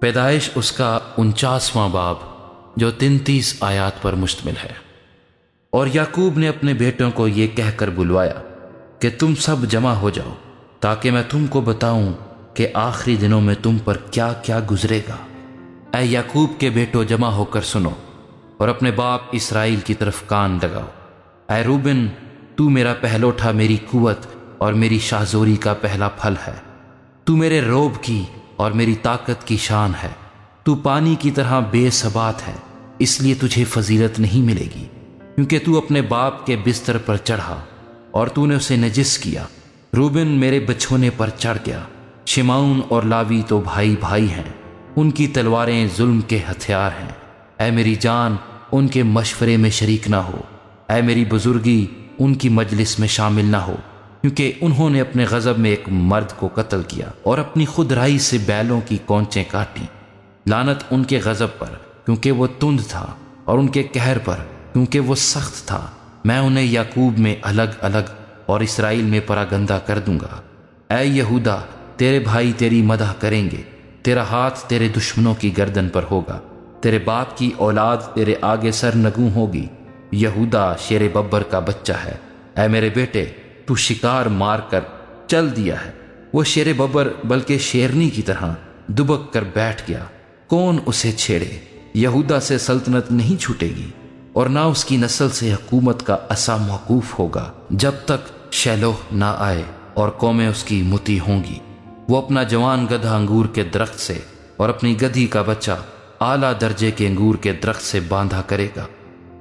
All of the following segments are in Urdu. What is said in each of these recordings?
پیدائش اس کا 49واں باب جو 33 آیات پر مشتمل ہے۔ اور یعقوب نے اپنے بیٹوں کو یہ کہہ کر بلوایا کہ تم سب جمع ہو جاؤ تاکہ میں تم کو بتاؤں کہ آخری دنوں میں تم پر کیا کیا گزرے گا۔ اے یعقوب کے بیٹوں، جمع ہو کر سنو اور اپنے باپ اسرائیل کی طرف کان لگاؤ۔ اے روبن، تو میرا پہلوٹھا، میری قوت اور میری شاہزوری کا پہلا پھل ہے۔ تو میرے روب کی اور میری طاقت کی شان ہے۔ تو پانی کی طرح بے ثبات ہے، اس لیے تجھے فضیلت نہیں ملے گی، کیونکہ تو اپنے باپ کے بستر پر چڑھا اور تو نے اسے نجس کیا۔ روبن میرے بچھونے پر چڑھ گیا۔ شمعون اور لاوی تو بھائی بھائی ہیں، ان کی تلواریں ظلم کے ہتھیار ہیں۔ اے میری جان، ان کے مشورے میں شریک نہ ہو۔ اے میری بزرگی، ان کی مجلس میں شامل نہ ہو، کیونکہ انہوں نے اپنے غضب میں ایک مرد کو قتل کیا اور اپنی خود رائی سے بیلوں کی کونچیں کاٹیں۔ لعنت ان کے غضب پر، کیونکہ وہ تند تھا، اور ان کے قہر پر، کیونکہ وہ سخت تھا۔ میں انہیں یعقوب میں الگ الگ اور اسرائیل میں پراگندہ کر دوں گا۔ اے یہودا، تیرے بھائی تیری مدح کریں گے، تیرا ہاتھ تیرے دشمنوں کی گردن پر ہوگا، تیرے باپ کی اولاد تیرے آگے سر نگوں ہوگی۔ یہودا شیر ببر کا بچہ ہے۔ اے میرے بیٹے، تو شکار مار کر چل دیا ہے۔ وہ شیر ببر بلکہ شیرنی کی طرح دبک کر بیٹھ گیا، کون اسے چھیڑے؟ یہودا سے سلطنت نہیں چھوٹے گی، اور نہ اس کی نسل سے حکومت کا عصا موقوف ہوگا، جب تک شیلوہ نہ آئے اور قومیں اس کی مطیع ہوں گی۔ وہ اپنا جوان گدھا انگور کے درخت سے اور اپنی گدھی کا بچہ اعلیٰ درجے کے انگور کے درخت سے باندھا کرے گا۔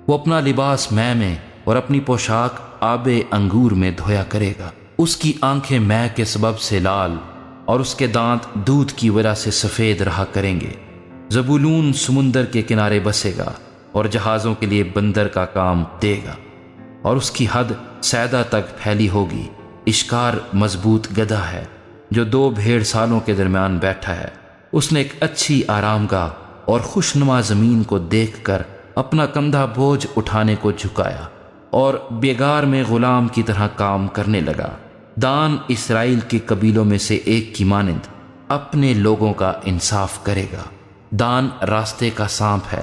وہ اپنا لباس مے میں اور اپنی پوشاک آب انگور میں دھویا کرے گا۔ اس کی آنکھیں مے کے سبب سے لال اور اس کے دانت دودھ کی وجہ سے سفید رہا کریں گے۔ زبولون سمندر کے کنارے بسے گا اور جہازوں کے لیے بندر کا کام دے گا، اور اس کی حد سیدا تک پھیلی ہوگی۔ اشکار مضبوط گدھا ہے جو 2 بھیڑ سالوں کے درمیان بیٹھا ہے۔ اس نے ایک اچھی آرام گاہ اور خوشنما زمین کو دیکھ کر اپنا کندھا بوجھ اٹھانے کو جھکایا اور بیگار میں غلام کی طرح کام کرنے لگا۔ دان اسرائیل کے قبیلوں میں سے ایک کی مانند اپنے لوگوں کا انصاف کرے گا۔ دان راستے کا سانپ ہے،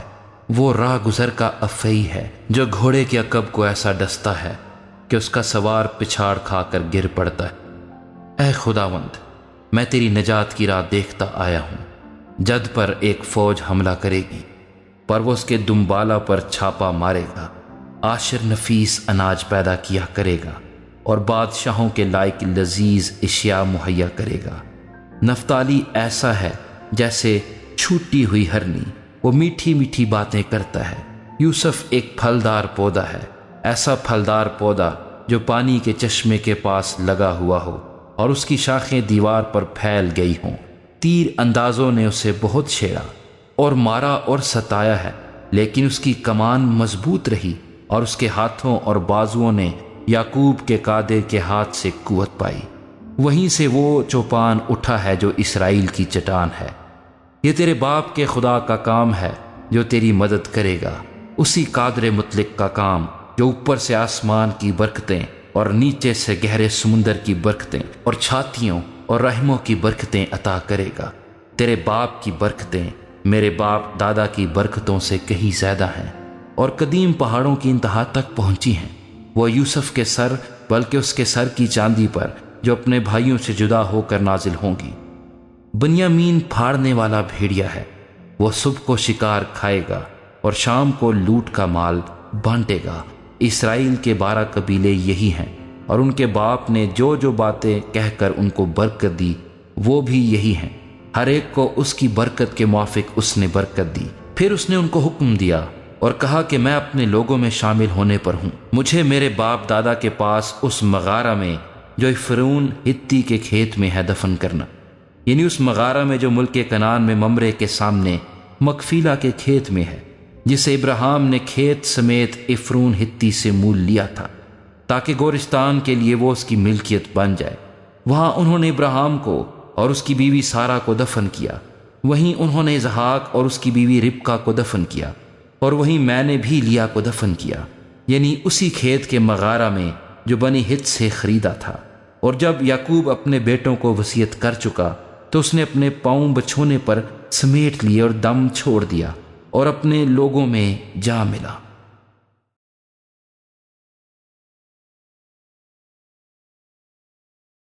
وہ راہ گزر کا افعی ہے جو گھوڑے کے عقب کو ایسا ڈستا ہے کہ اس کا سوار پچھاڑ کھا کر گر پڑتا ہے۔ اے خداوند، میں تیری نجات کی راہ دیکھتا آیا ہوں۔ جد پر ایک فوج حملہ کرے گی، پر وہ اس کے دمبالا پر چھاپا مارے گا۔ عاشر نفیس اناج پیدا کیا کرے گا اور بادشاہوں کے لائق لذیذ اشیاء مہیا کرے گا۔ نفتالی ایسا ہے جیسے چھوٹی ہوئی ہرنی، وہ میٹھی میٹھی باتیں کرتا ہے۔ یوسف ایک پھلدار پودا ہے، ایسا پھلدار پودا جو پانی کے چشمے کے پاس لگا ہوا ہو اور اس کی شاخیں دیوار پر پھیل گئی ہوں۔ تیر اندازوں نے اسے بہت چھیڑا اور مارا اور ستایا ہے، لیکن اس کی کمان مضبوط رہی، اور اس کے ہاتھوں اور بازوؤں نے یعقوب کے قادر کے ہاتھ سے قوت پائی۔ وہیں سے وہ چوپان اٹھا ہے جو اسرائیل کی چٹان ہے۔ یہ تیرے باپ کے خدا کا کام ہے جو تیری مدد کرے گا، اسی قادر مطلق کا کام جو اوپر سے آسمان کی برکتیں اور نیچے سے گہرے سمندر کی برکتیں اور چھاتیوں اور رحموں کی برکتیں عطا کرے گا۔ تیرے باپ کی برکتیں میرے باپ دادا کی برکتوں سے کہیں زیادہ ہیں اور قدیم پہاڑوں کی انتہا تک پہنچی ہیں۔ وہ یوسف کے سر بلکہ اس کے سر کی چاندی پر جو اپنے بھائیوں سے جدا ہو کر نازل ہوں گی۔ بنیامین پھاڑنے والا بھیڑیا ہے، وہ صبح کو شکار کھائے گا اور شام کو لوٹ کا مال بانٹے گا۔ اسرائیل کے 12 قبیلے یہی ہیں، اور ان کے باپ نے جو جو باتیں کہہ کر ان کو برکت دی وہ بھی یہی ہیں۔ ہر ایک کو اس کی برکت کے موافق اس نے برکت دی۔ پھر اس نے ان کو حکم دیا اور کہا کہ میں اپنے لوگوں میں شامل ہونے پر ہوں۔ مجھے میرے باپ دادا کے پاس اس مغارہ میں جو فرعون ہتی کے کھیت میں ہے دفن کرنا، یعنی اس مغارہ میں جو ملک کنعان میں ممرے کے سامنے مکفیلا کے کھیت میں ہے، جسے ابراہیم نے کھیت سمیت افرون ہتی سے مول لیا تھا تاکہ گورستان کے لیے وہ اس کی ملکیت بن جائے۔ وہاں انہوں نے ابراہیم کو اور اس کی بیوی سارہ کو دفن کیا، وہیں انہوں نے اسحاق اور اس کی بیوی ربکہ کو دفن کیا، اور وہیں میں نے بھی لیا کو دفن کیا، یعنی اسی کھیت کے مغارہ میں جو بنی ہت سے خریدا تھا۔ اور جب یعقوب اپنے بیٹوں کو وصیت کر چکا تو اس نے اپنے پاؤں بچھونے پر سمیٹ لیے اور دم چھوڑ دیا اور اپنے لوگوں میں جا ملا۔